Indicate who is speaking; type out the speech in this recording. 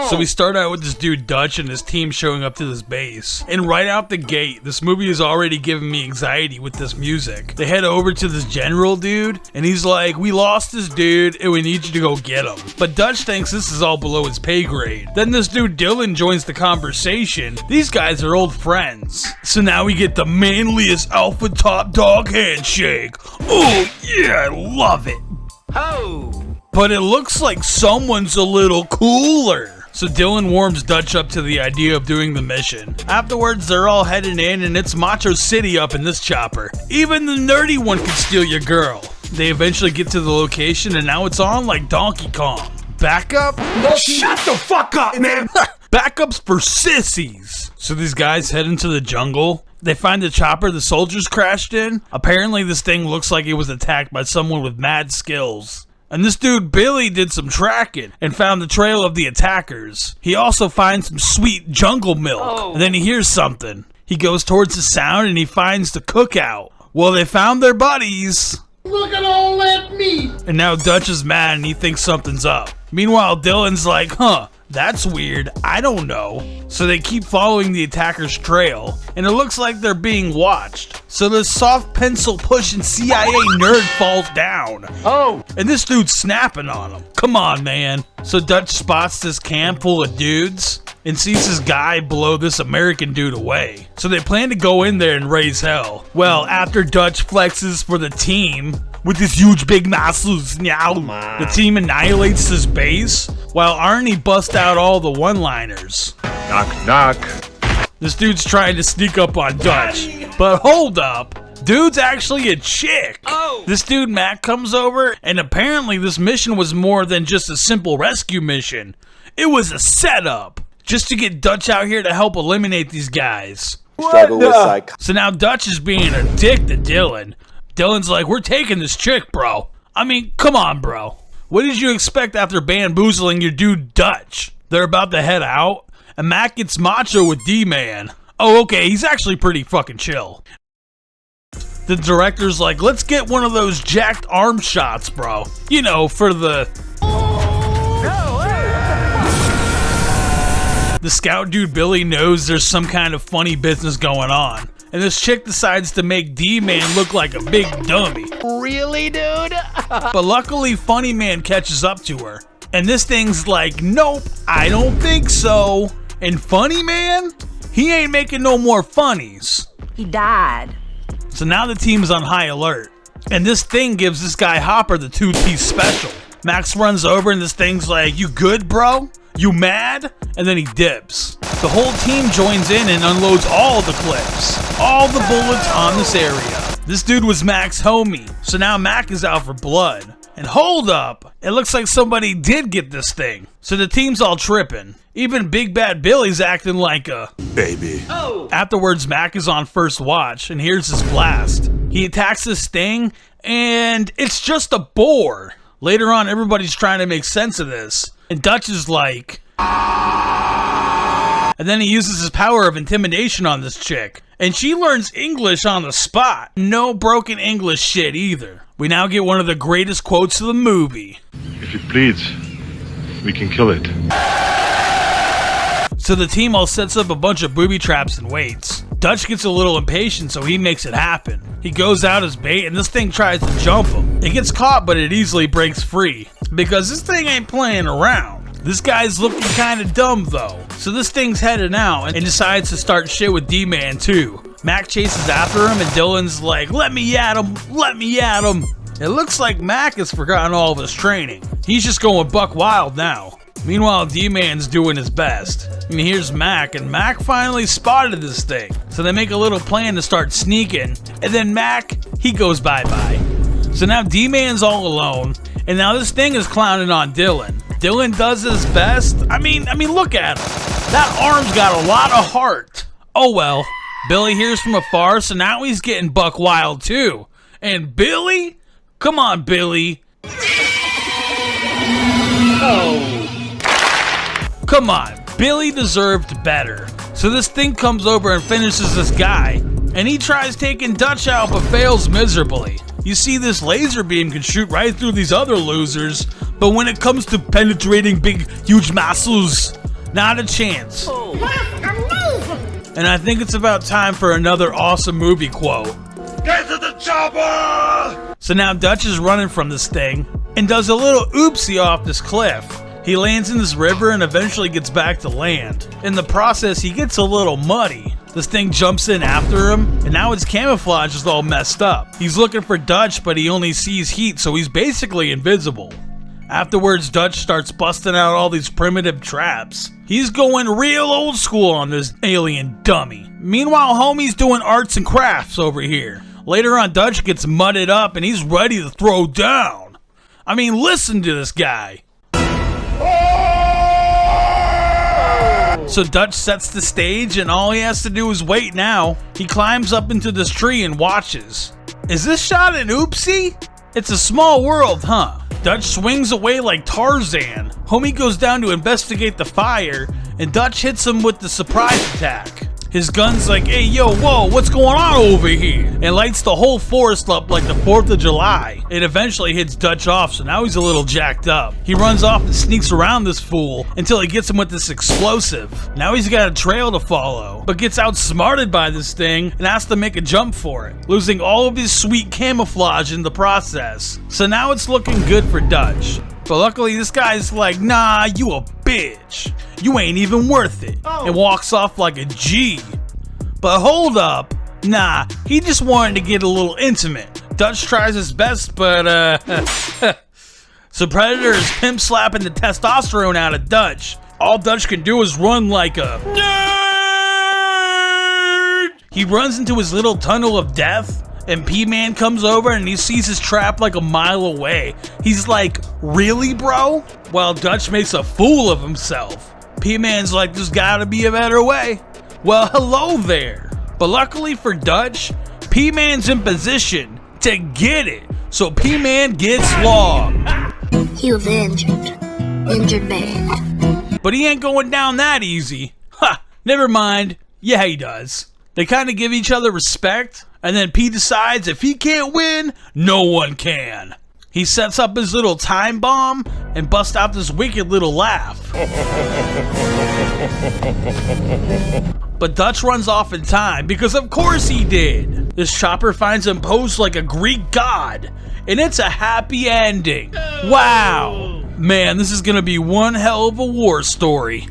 Speaker 1: So we start out with this dude Dutch and his team showing up to this base. And right out the gate, this movie is already giving me anxiety with this music. They head over to this general dude, and he's like, we lost this dude, and we need you to go get him. But Dutch thinks this is all below his pay grade. Then this dude Dylan joins the conversation. These guys are old friends. So now we get the manliest alpha top dog handshake. Oh yeah, I love it.
Speaker 2: Oh!
Speaker 1: But it looks like someone's a little cooler. So Dylan warms Dutch up to the idea of doing the mission. Afterwards, they're all heading in, and it's Macho City up in this chopper. Even the nerdy one can steal your girl. They eventually get to the location, and now it's on like Donkey Kong. Backup?
Speaker 2: No, shut the fuck up, man!
Speaker 1: Backups for sissies. So these guys head into the jungle. They find the chopper the soldiers crashed in. Apparently this thing looks like it was attacked by someone with mad skills. And this dude Billy did some tracking and found the trail of the attackers. He also finds some sweet jungle milk. And then he hears something. He goes towards the sound and he finds the cookout. Well, they found their buddies.
Speaker 3: Look at all that meat!
Speaker 1: And now Dutch is mad and he thinks something's up. Meanwhile, Dylan's like, huh, that's weird, I don't know. So they keep following the attacker's trail, and it looks like they're being watched. So this soft pencil pushing CIA nerd falls down.
Speaker 2: Oh!
Speaker 1: And this dude's snapping on him. Come on, man. So Dutch spots this camp full of dudes and sees this guy blow this American dude away. So they plan to go in there and raise hell. Well, after Dutch flexes for the team with his huge big muscles, the team annihilates this base while Arnie busts out all the one-liners.
Speaker 4: Knock, knock.
Speaker 1: This dude's trying to sneak up on Dutch, but hold up. Dude's actually a chick.
Speaker 2: Oh.
Speaker 1: This dude Mac comes over, and apparently this mission was more than just a simple rescue mission. It was a setup, just to get Dutch out here to help eliminate these guys. So now Dutch is being a dick to Dylan. Dylan's like, we're taking this chick, bro. I mean, come on, bro. What did you expect after bamboozling your dude Dutch? They're about to head out, and Mac gets macho with D-Man. Oh, okay, he's actually pretty fucking chill. The director's like, let's get one of those jacked arm shots, bro. You know, for the... The scout dude Billy knows there's some kind of funny business going on. And this chick decides to make D-Man look like a big dummy.
Speaker 2: Really, dude?
Speaker 1: But luckily, Funny Man catches up to her. And this thing's like, nope, I don't think so. And Funny Man, he ain't making no more funnies.
Speaker 5: He died.
Speaker 1: So now the team's on high alert. And this thing gives this guy Hopper the two-piece special. Max runs over and this thing's like, you good, bro? You mad? And then he dips. The whole team joins in and unloads all the clips. All the bullets on this area. This dude was Mac's homie. So now Mac is out for blood. And hold up, it looks like somebody did get this thing. So the team's all tripping. Even Big Bad Billy's acting like a
Speaker 4: Baby.
Speaker 2: Oh!
Speaker 1: Afterwards, Mac is on first watch and hears his blast. He attacks this thing and it's just a boar. Later on, everybody's trying to make sense of this. And Dutch is like... And then he uses his power of intimidation on this chick. And she learns English on the spot. No broken English shit either. We now get one of the greatest quotes of the movie.
Speaker 4: If it bleeds, we can kill it.
Speaker 1: So the team all sets up a bunch of booby traps and waits. Dutch gets a little impatient, so he makes it happen. He goes out as bait, and this thing tries to jump him. It gets caught, but it easily breaks free. Because this thing ain't playing around. This guy's looking kinda dumb, though. So this thing's heading out, and decides to start shit with D-Man, too. Mac chases after him, and Dylan's like, let me at him, let me at him. It looks like Mac has forgotten all of his training. He's just going buck wild now. Meanwhile, D-Man's doing his best. And here's Mac, and Mac finally spotted this thing. So they make a little plan to start sneaking, and then Mac, he goes bye-bye. So now D-Man's all alone, and now this thing is clowning on Dylan. Dylan does his best. I mean, look at him. That arm's got a lot of heart. Oh well. Billy hears from afar, so now he's getting buck wild too. And Billy? Come on, Billy.
Speaker 2: Oh.
Speaker 1: Come on, Billy deserved better. So this thing comes over and finishes this guy, and he tries taking Dutch out but fails miserably. You see, this laser beam can shoot right through these other losers, but when it comes to penetrating big, huge muscles, Not a chance.
Speaker 3: That's amazing.
Speaker 1: And I think it's about time for another awesome movie quote.
Speaker 2: Get to the chopper!
Speaker 1: So now Dutch is running from this thing and does a little oopsie off this cliff. He lands in this river and eventually gets back to land. In the process, he gets a little muddy. This thing jumps in after him, and now his camouflage is all messed up. He's looking for Dutch, but he only sees heat, so he's basically invisible. Afterwards, Dutch starts busting out all these primitive traps. He's going real old school on this alien dummy. Meanwhile, homie's doing arts and crafts over here. Later on, Dutch gets mudded up and he's ready to throw down. I mean, listen to this guy. So Dutch sets the stage and all he has to do is wait now. He climbs up into this tree and watches. Is this shot an oopsie? It's a small world, huh? Dutch swings away like Tarzan. Homie goes down to investigate the fire, and Dutch hits him with the surprise attack. His gun's like, hey yo, whoa, what's going on over here? And lights the whole forest up like the 4th of July. It eventually hits Dutch off, so now he's a little jacked up. He runs off and sneaks around this fool until he gets him with this explosive. Now he's got a trail to follow, but gets outsmarted by this thing and has to make a jump for it, losing all of his sweet camouflage in the process. So now it's looking good for Dutch. But luckily this guy's like, nah, you a bitch. You ain't even worth it. And walks off like a G. But hold up. Nah, he just wanted to get a little intimate. Dutch tries his best, but so Predator is pimp slapping the testosterone out of Dutch. All Dutch can do is run like a nerd. He runs into his little tunnel of death. And P-Man comes over and he sees his trap like a mile away. He's like, really, bro? While Dutch makes a fool of himself. P-Man's like, there's gotta be a better way. Well, hello there. But luckily for Dutch, P-Man's in position to get it. So P-Man gets logged.
Speaker 3: He was injured. Injured bad.
Speaker 1: But he ain't going down that easy. Ha, never mind. Yeah, he does. They kind of give each other respect. And then P decides if he can't win, no one can. He sets up his little time bomb and busts out this wicked little laugh. But Dutch runs off in time because of course he did. This chopper finds him posed like a Greek god. And it's a happy ending. Wow. Man, this is gonna be one hell of a war story.